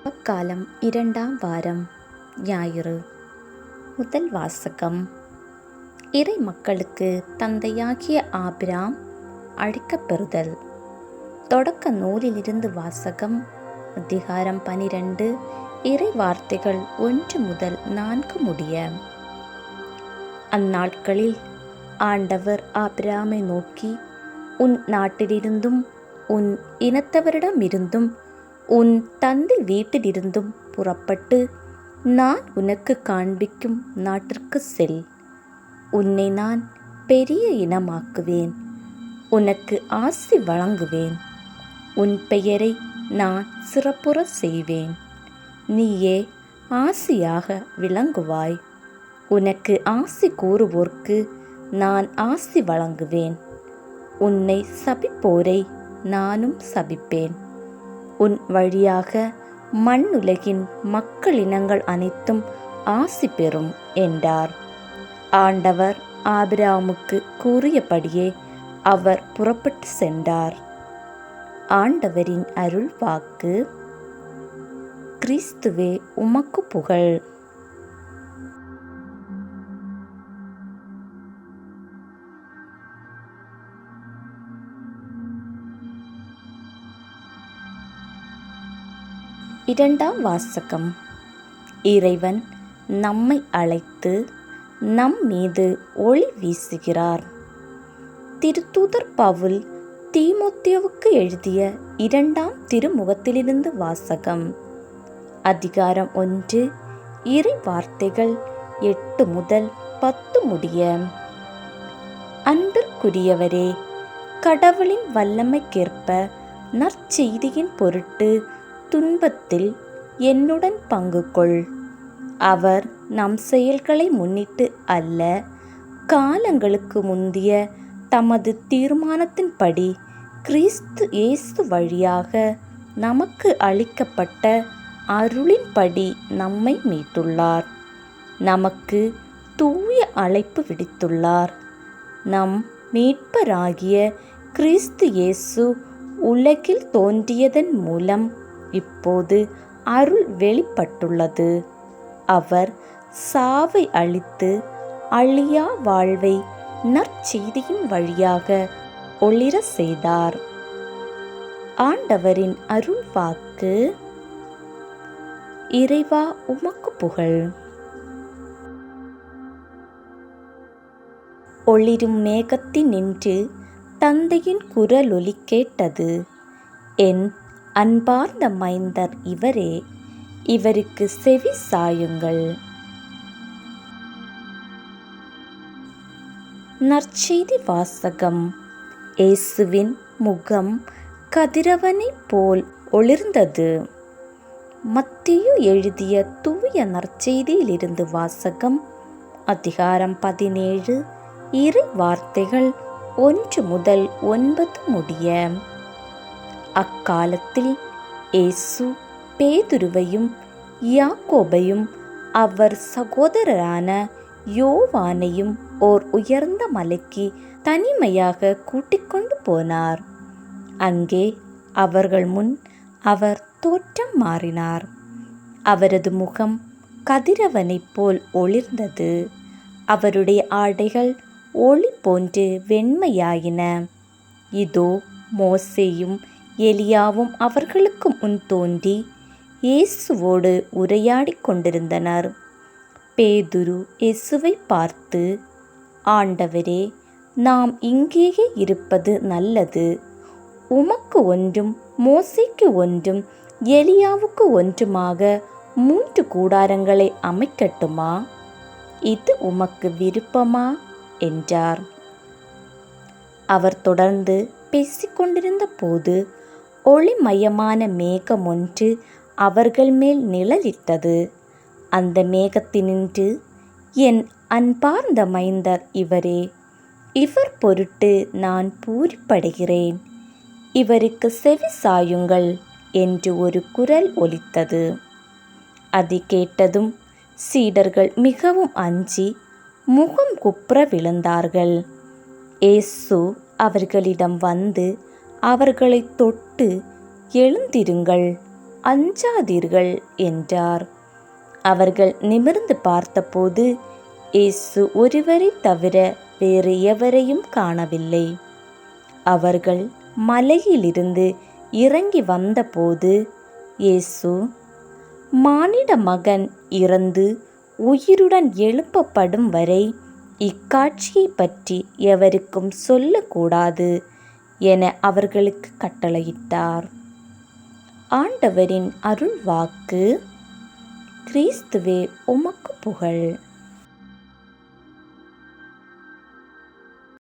அக்காலம் 2ஆம் வாரம் ஞாயிறு. முதல் வாசகம். இறை மக்களுக்கு தந்தையாகிய ஆபிராம் அழைக்கப்பெறுதல். தொடக்க நூலிலிருந்து வாசகம். அதிகாரம் 12, இறை வார்த்தைகள் 1 முதல் 4 முடிய. அந்நாட்களில் ஆண்டவர் ஆபிராமை நோக்கி, உன் நாட்டிலிருந்தும் உன் இனத்தவரிடமிருந்தும் உன் தந்தை வீட்டிலிருந்தும் புறப்பட்டு நான் உனக்கு காண்பிக்கும் நாட்டிற்கு செல். உன்னை நான் பெரிய இனமாக்குவேன், உனக்கு ஆசி வழங்குவேன், உன் பெயரை நான் சிறப்புற செய்வேன், நீயே ஆசியாக விளங்குவாய். உனக்கு ஆசி கூறுவோர்க்கு நான் ஆசி வழங்குவேன், உன்னை சபிப்போரை நானும் சபிப்பேன். உன் வழியாக மண்ணுலகின் மக்களினங்கள் அனைத்தும் ஆசி பெறும் என்றார். ஆண்டவர் ஆபிராமுக்கு கூறியபடியே அவர் புறப்பட்டு சென்றார். ஆண்டவரின் அருள் வாக்கு. கிறிஸ்துவே உமக்கு புகழ். இரண்டாம் வாசகம். இறைவன் நம்மை அழைத்து நம் மீது ஒளி வீசுகிறார். திருத்தூதர் பவுல் தீமோத்தேயுவுக்கு எழுதிய 2ஆம் திருமுகத்திலிருந்து வாசகம். அதிகாரம் 1, இறை வார்த்தைகள் 8 முதல் 10 முடிய. அன்பிற்குரியவரே, கடவுளின் வல்லமைக்கேற்ப நற்செய்தியின் பொருட்டு துன்பத்தில் என்னுடன் பங்கு கொள். அவர் நம் செயல்களை முன்னிட்டு அல்ல, காலங்களுக்கு முந்திய தமது தீர்மானத்தின்படி கிறிஸ்து இயேசு வழியாக நமக்கு அளிக்கப்பட்ட அருளின்படி நம்மை மீட்டுள்ளார். நமக்கு தூய அழைப்பு விடுத்துள்ளார். நம் மீட்பராகிய கிறிஸ்து இயேசு உலகில் தோன்றியதன் மூலம் இப்போது அருள் வெளிப்பட்டுள்ளது. அவர் சாவை அழித்து அழியா வாழ்வை நற்செய்தியின் வழியாக ஒளிர செய்தார். ஆண்டவரின் அருள் வாக்கு. இறைவா உமக்கு புகழ். ஒளிரும் மேகத்தினின்று தந்தையின் குரலொலி கேட்டது. என் அன்பார்ந்த மைந்தர் இவரே, இவருக்கு செவி சாயுங்கள். நற்செய்தி வாசகம். இயேசுவின் முகம் கதிரவனைப் போல் ஒளிர்ந்தது. மத்தேயு எழுதிய தூய நற்செய்தியிலிருந்து வாசகம். அதிகாரம் 17, இறை வார்த்தைகள் 1 முதல் 9 முடிய. அக்காலத்தில் இயேசு பேதுருவையும் யாக்கோபையும் அவர் சகோதரரான யோவானையும் ஓர் உயர்ந்த மலைக்கு தனிமையாக கூட்டிக்கொண்டு போனார். அங்கே அவர்கள் முன் அவர் தோற்றம் மாறினார். அவரது முகம் கதிரவனைப் போல் ஒளிர்ந்தது. அவருடைய ஆடைகள் ஒளி போன்று வெண்மையாயின. இதோ மோசேயும் எலியாவும் அவர்களுக்கு முன் தோன்றி இயேசுவோடு உரையாடிக் கொண்டிருந்தனர். பேதுரு இயேசுவை பார்த்து, ஆண்டவரே, நாம் இங்கேயே இருப்பது நல்லது. உமக்கு ஒன்றும் மோசேக்கு ஒன்றும் எலியாவுக்கு ஒன்றுமாக 3 கூடாரங்களை அமைக்கட்டுமா? இது உமக்கு விருப்பமா என்றார். அவர் தொடர்ந்து பேசிக்கொண்டிருந்த போது ஒளிமயமான மேகம் ஒன்று அவர்கள் மேல் நிழலிட்டது. அந்த மேகத்தினின்று, என் அன்பார்ந்த மைந்தர் இவரே, இவர் பொருட்டு நான் பூரிப்படைகிறேன், இவருக்கு செவி சாயுங்கள் என்று ஒரு குரல் ஒலித்தது. அதை கேட்டதும் சீடர்கள் மிகவும் அஞ்சி முகம் குப்புற விழுந்தார்கள். இயேசு அவர்களிடம் வந்து அவர்களை தொட்டு, எழுந்திருங்கள், அஞ்சாதீர்கள் என்றார். அவர்கள் நிமிர்ந்து பார்த்தபோது இயேசு ஒருவரை தவிர வேறு எவரையும் காணவில்லை. அவர்கள் மலையிலிருந்து இறங்கி வந்தபோது இயேசு, மானிட மகன் இறந்து உயிருடன் எழுப்பப்படும் வரை இக்காட்சியை பற்றி எவருக்கும் சொல்லக்கூடாது என அவர்களுக்கு கட்டளையிட்டார். ஆண்டவரின் அருள்வாக்கு. கிறிஸ்துவே உமக்கு புகழ்.